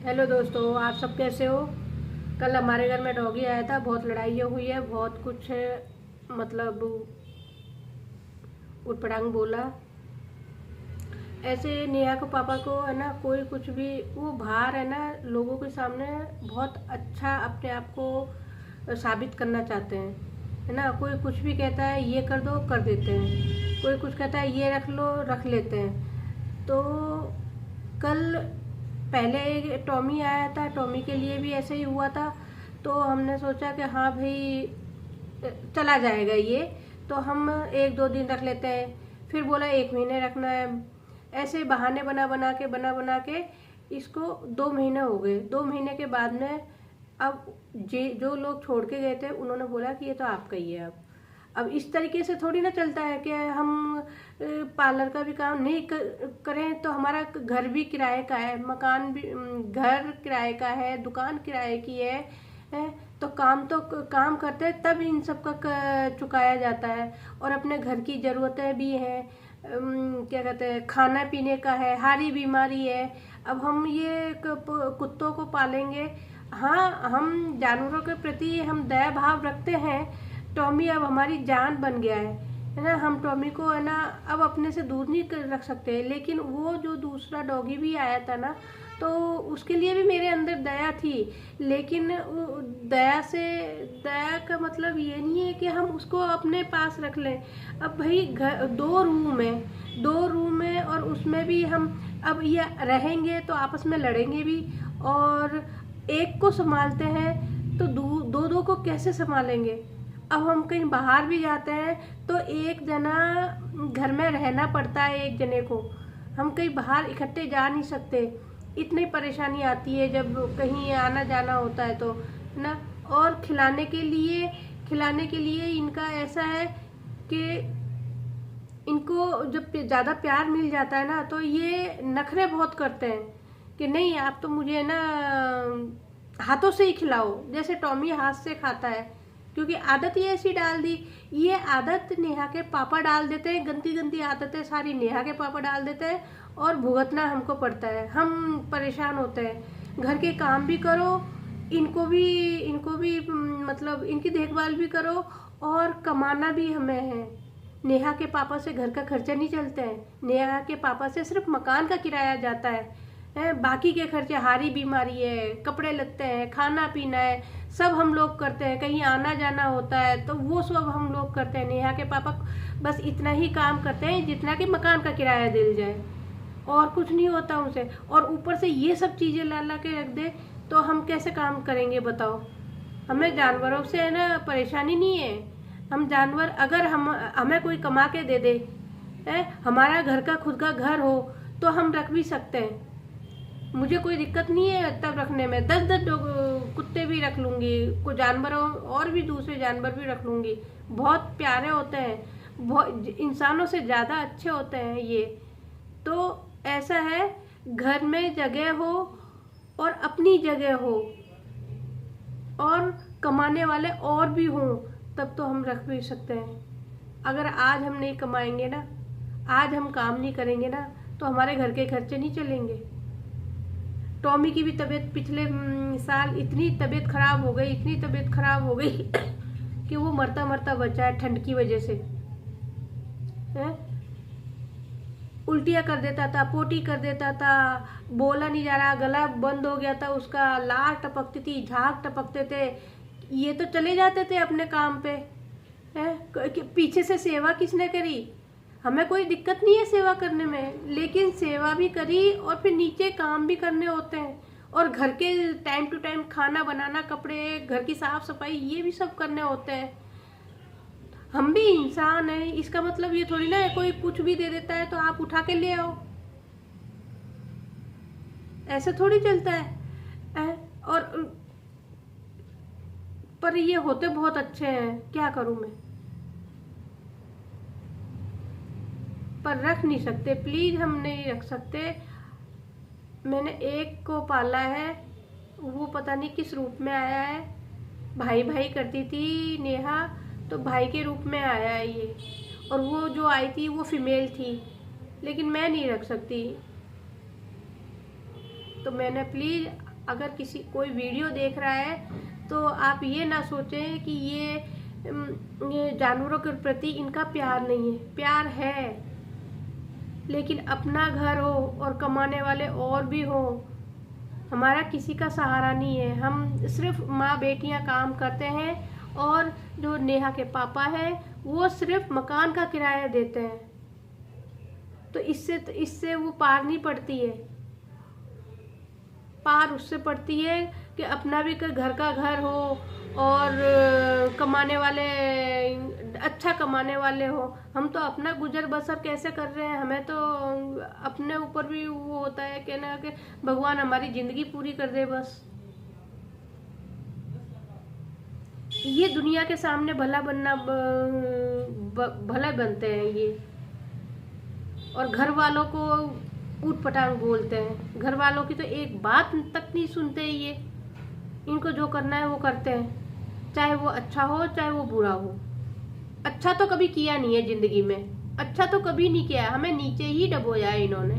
Hello दोस्तों, आप सब कैसे हो। कल हमारे घर में डॉगी आया था, बहुत लड़ाइयाँ हुई है, बहुत कुछ मतलब उटपटांग बोला। ऐसे नेहा को पापा को है ना, कोई कुछ भी वो बाहर है ना लोगों के सामने बहुत अच्छा अपने आप को साबित करना चाहते हैं, है ना। कोई कुछ भी कहता है ये कर दो, कर देते हैं। कोई कुछ कहता है ये रख लो, रख लेते हैं। तो कल पहले टॉमी आया था, टॉमी के लिए भी ऐसे ही हुआ था। तो हमने सोचा कि हाँ भाई चला जाएगा ये, तो हम 1-2 दिन रख लेते हैं। फिर बोला 1 महीने रखना है। ऐसे बहाने बना बना के इसको 2 महीने हो गए। 2 महीने के बाद में अब जो लोग छोड़ के गए थे उन्होंने बोला कि ये तो आपका ही है। अब इस तरीके से थोड़ी ना चलता है कि हम पार्लर का भी काम नहीं करें तो हमारा घर भी किराए का है, मकान भी, घर किराए का है, दुकान किराए की है। तो काम करते हैं तब इन सब का चुकाया जाता है। और अपने घर की ज़रूरतें भी हैं, क्या कहते हैं, खाना पीने का है, हारी बीमारी है। अब हम ये कुत्तों को पालेंगे। हाँ, हम जानवरों के प्रति हम दया भाव रखते हैं। टॉमी अब हमारी जान बन गया है ना। हम टॉमी को है ना अब अपने से दूर नहीं रख सकते। लेकिन वो जो दूसरा डॉगी भी आया था ना, तो उसके लिए भी मेरे अंदर दया थी। लेकिन दया का मतलब ये नहीं है कि हम उसको अपने पास रख लें। अब भाई घर 2 रूम है और उसमें भी हम अब ये रहेंगे तो आपस में लड़ेंगे भी। और एक को संभालते हैं तो दो दो को कैसे संभालेंगे। अब हम कहीं बाहर भी जाते हैं तो एक जना घर में रहना पड़ता है, एक जने को। हम कहीं बाहर इकट्ठे जा नहीं सकते। इतनी परेशानी आती है जब कहीं आना जाना होता है तो, है ना। और खिलाने के लिए इनका ऐसा है कि इनको जब ज़्यादा प्यार मिल जाता है ना तो ये नखरे बहुत करते हैं कि नहीं आप तो मुझे ना हाथों से ही खिलाओ। जैसे टॉमी हाथ से खाता है, क्योंकि आदत ये ऐसी डाल दी। ये आदत नेहा के पापा डाल देते हैं, गंदी गंदी आदतें सारी नेहा के पापा डाल देते हैं और भुगतना हमको पड़ता है। हम परेशान होते हैं। घर के काम भी करो, इनको भी मतलब इनकी देखभाल भी करो, और कमाना भी हमें है। नेहा के पापा से घर का खर्चा नहीं चलता है। नेहा के पापा से सिर्फ मकान का किराया जाता है। बाकी के खर्चे, हारी बीमारी है, कपड़े लगते हैं, खाना पीना है, सब हम लोग करते हैं। कहीं आना जाना होता है तो वो सब हम लोग करते हैं। नेहा के पापा बस इतना ही काम करते हैं जितना कि मकान का किराया दिल जाए, और कुछ नहीं होता उनसे। और ऊपर से ये सब चीज़ें ला ला के रख दे तो हम कैसे काम करेंगे बताओ। हमें जानवरों से है ना परेशानी नहीं है। हम जानवर अगर हमें कोई कमा के दे दे, हमारा घर का खुद का घर हो तो हम रख भी सकते हैं। मुझे कोई दिक्कत नहीं है तब रखने में। 10-10 कुत्ते भी रख लूँगी, कोई जानवरों और भी दूसरे जानवर भी रख लूँगी। बहुत प्यारे होते हैं, बहुत इंसानों से ज़्यादा अच्छे होते हैं ये। तो ऐसा है, घर में जगह हो और अपनी जगह हो और कमाने वाले और भी हों तब तो हम रख भी सकते हैं। अगर आज हम नहीं कमाएंगे ना, आज हम काम नहीं करेंगे ना, तो हमारे घर के खर्चे नहीं चलेंगे। टॉमी की भी तबीयत पिछले साल इतनी तबीयत खराब हो गई कि वो मरता मरता बचा है ठंड की वजह से। उल्टियाँ कर देता था, पोटी कर देता था, बोला नहीं जा रहा, गला बंद हो गया था उसका, लार टपकती थी, झाग टपकते थे। ये तो चले जाते थे अपने काम पे, पीछे से सेवा किसने करी। हमें कोई दिक्कत नहीं है सेवा करने में, लेकिन सेवा भी करी और फिर नीचे काम भी करने होते हैं। और घर के टाइम टू टाइम खाना बनाना, कपड़े, घर की साफ सफाई, ये भी सब करने होते हैं। हम भी इंसान हैं, इसका मतलब ये थोड़ी ना है कोई कुछ भी दे देता है तो आप उठा के ले आओ। ऐसे थोड़ी चलता है। और पर ये होते बहुत अच्छे हैं, क्या करूं मैं। पर रख नहीं सकते, प्लीज हम नहीं रख सकते। मैंने एक को पाला है, वो पता नहीं किस रूप में आया है। भाई भाई करती थी नेहा, तो भाई के रूप में आया है ये। और वो जो आई थी वो फीमेल थी, लेकिन मैं नहीं रख सकती। तो मैंने प्लीज अगर किसी कोई वीडियो देख रहा है तो आप ये ना सोचें कि ये जानवरों के प्रति इनका प्यार नहीं है। प्यार है, लेकिन अपना घर हो और कमाने वाले और भी हो, हमारा किसी का सहारा नहीं है। हम सिर्फ माँ बेटियाँ काम करते हैं और जो नेहा के पापा हैं वो सिर्फ मकान का किराया देते हैं। तो इससे वो पार नहीं पड़ती है। पार उससे पड़ती है कि अपना भी घर का घर हो और कमाने वाले अच्छा कमाने वाले हो। हम तो अपना गुजर बसर कैसे कर रहे हैं, हमें तो अपने ऊपर भी वो होता है कहना कि भगवान हमारी जिंदगी पूरी कर दे बस। ये दुनिया के सामने भला बनना भला बनते हैं ये, और घर वालों को ऊट पटांग बोलते हैं। घर वालों की तो एक बात तक नहीं सुनते ये। इनको जो करना है वो करते हैं, चाहे वो अच्छा हो चाहे वो बुरा हो। अच्छा तो कभी किया नहीं है जिंदगी में, अच्छा तो कभी नहीं किया, हमें नीचे ही डबोया है इन्होंने।